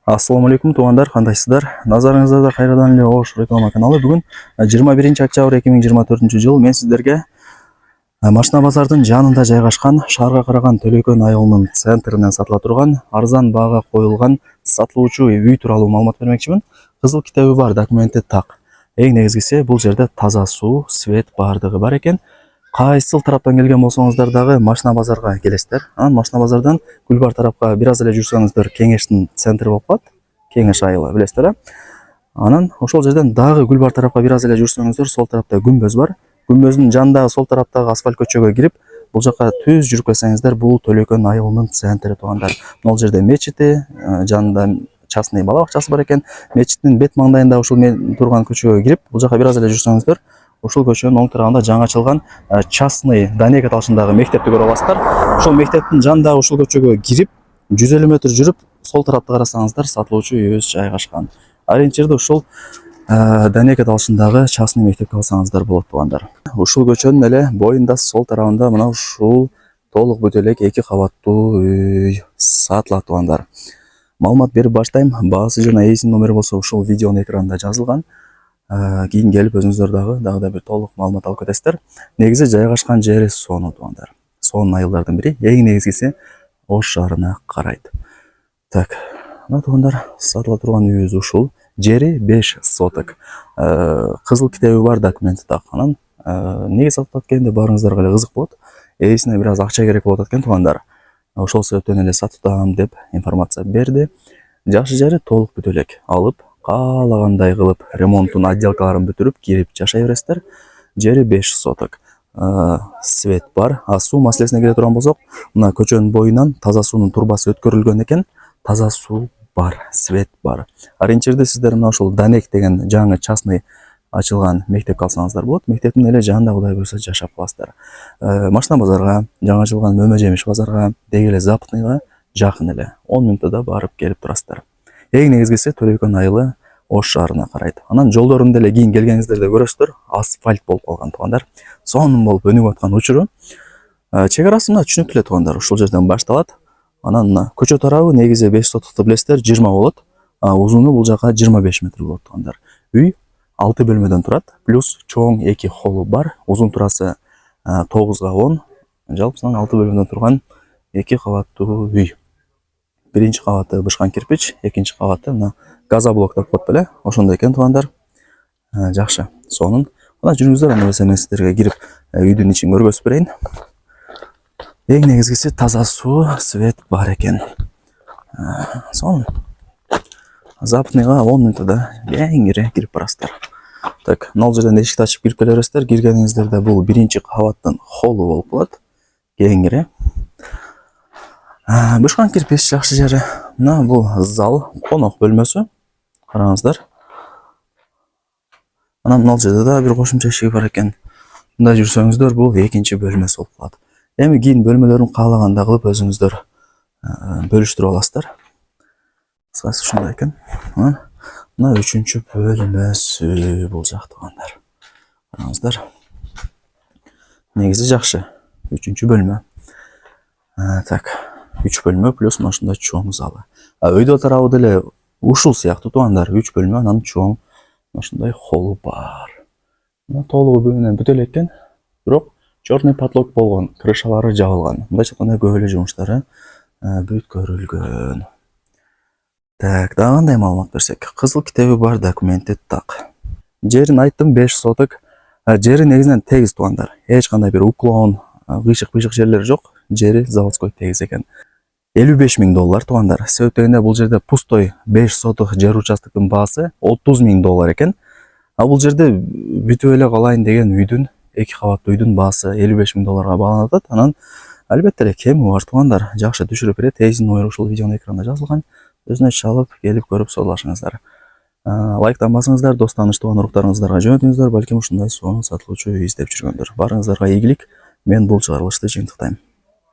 Ассаламу алейкум туугандар, кандайсыздар? Назарыңызда кайрадан эле Ош реклама каналы. Бүгүн 21-октябрь 2024 жыл мен сиздерге Машина базардын жанында жайгашкан шаарга караган Төлөкөн айылынын центринен сатыла турган арзан баага коюлган сатылуучу үй тууралуу маалымат бермекчимин. Кызыл китеби бар, документи так. Эң негизгиси бул жерде таза суу, свет бардыгы бар экен. Кайсыл тараптан келген болсоңуздар дагы Машина базарга келесиздер. Анан Машина базардан Гүлбар тарапка бир аз эле жүрсөңүздөр Кеңештин центри болуп калат. Кеңеш айылы, билесиздер, э? Анан ошол жерден дагы Гүлбар тарапка бир аз эле жүрсөңүздөр сол тарапта күмбөз бар. Күмбөздүн жанындагы сол тараптагы асфальт көчөгө кирип, бул жака түз жүрүп келсеңиздер, бул Төлөкөн айылынын центри туугандар. Бул жерде мечити, жанында частный бала бакчасы бар экен. Мечиттин бет маңдайында ушул мен турган көчөгө кирип, бул жака бир аз эле жүрсөңүздөр, ушул көчөнүн оң тарабында жаңы ачылган частный Данек аталышындагы мектепти көрө аласыздар. Ошол мектептин жанындагы ушул көчөгө кирип, 150 метр жүрүп, сол тарапты карасаңыздар сатылуучу үйүбүз жайгашкан. Ориентирди ушул Данек аталышындагы частный мектепке алсаңыздар болот туугандар. Ушул көчөнүн эле боюнда сол тарабында мына ушул толук бүт элек 2 кабаттуу үй сатылат туугандар. Маалымат берип баштайм. Баасы жана ээсинин номери болсо ушул видеонун экранында жазылган. Кийин келип өзүңүздөр дагы да бир толук маалымат алып кетесиздер. Негизи жайгашкан жери Соону туугандар. Сонун айылдардын бири, эң негизгиси Ош шаарына карайт. Так, мына туугандар, сатыла турган үйүбүз ушул. Жери 5 соток. Кызыл китеби бар, документи так. Анан неге сатылат экенде барыңыздарга эле кызык болот. Ээсине бир аз акча керек болот экен туугандар. Ошол себептен эле сатам деп информация берди. Жакшы жери толук бүт элек алып, каалагандай кылып ремонтун отделкаларын бүтүрүп кирип жашай бересиздер. Жери 5 соток. Свет бар. Суу маселесине келе турган болсок, мына көчөнүн боюнан таза суунун турбасы өткөрүлгөн экен. Таза суу бар, свет бар. Ориентирди сиздер мына ушул Данек деген жаңы частный ачылган мектепке алсаңыздар болот. Мектептин эле жанында Кудай буйрса жашап каласыздар. Машина базарга, жаңы ачылган Мөмө жемиш базарга, деги эле Западныйга жакын эле 10 мүнөттө барып келип турасыздар. Эң негизгиси Төлөкөн айылы Ош шаарына карайт. Анан жолдорун деле кийин келгениңиздерде көрөсүздөр, асфальт болуп калган туугандар. Сонун болуп өнүгүп аткан учуру. Чек арасы мына түшүнүктүү эле туугандар, ушул жерден башталат. Анан мына көчө тарабы негизи 5 сотокту билесиздер, 20 болот. Узуну бул жака 25 метр болот туугандар. Үй 6 бөлмөдөн турат, плюс чоң 2 холлу бар. Узун турасы 9 га 10. Жалпысынан 6 бөлмөдөн турган 2 кабаттуу үй. Биринчи кабаты бышкан кирпич, экинчи кабаты мына газоблок деп коет беле. Ошондой экен туугандар. Жакшы, сонун. Мына жүрүңүздөр, анда болсо мен сиздерге кирип үйдүн ичин көргөзүп берейин. Эң негизгиси таза суу, свет бар экен. Сонун. Западныйга 10 мүнөттө кеңири кирип барасыздар. Так, мына жерден эшикти ачып кирип келе бересиздер. Киргениңиздерде бул биринчи кабаттын холлу болуп калат. Кеңири. Бышкан кирпич жакшы жери. Мына бул зал, конок бөлмөсү. Караңыздар. Анан мына жерде да бир кошумча эшиги бар экен. Мында жүрсөңүздөр бул экинчи бөлмөсү болуп калат. Эми кийин бөлмөлөрүн каалагандай кылып өзүңүздөр бөлүштүрүп аласыздар. Кыскасы ушундай экен. Мына үчүнчү бөлмөсү бул жак туугандар. Караңыздар. Негизи жакшы. Үчүнчү бөлмө. Так, 3 бөлмө плюс мына ушундай чоң залы. Өйдө тарабы деле ушул сыяктуу туугандар, 3 бөлмө, анан чоң ушундай холл бар. Мына толугу бүгүнөн бүтө элек экен. Бирок черный потолок болгон, крышалары жабылган. Мындайча айтканда көп эле жумуштары бүткөрүлгөн. Так, дагы кандай маалымат берсек? Кызыл китеби бар, документи так. Жерин айттым 5 соток. Жери негизинен тегиз туугандар. Эч кандай бир уклон, кыйшык жерлери жок. Жери заводской тегиз экен. $55,000 туугандар. Себеп дегенде бул жерде пустой 5 соток жер участоктун баасы $30,000 экен. Бул жерде бүтүп эле калайын деген үйдүн, 2 кабаттуу үйдүн баасы $55,000 бааланып атат. Анан албетте эле кеми бар туугандар. Жакшы түшүрүп берет. Ээсинин номери ушул видеонун экранында жазылган. Өзүнө чалып, келип көрүп соолашыңыздар. Лайктан басыңыздар, дос тааныш тууган уруктарыңыздарга жөнөтүңүздөр, балким ушундай сонун сатылуучу үй издеп жүргөндөр. Барыңыздарга ийгилик. Мен бул чыгарылышты жыйынтыктайм.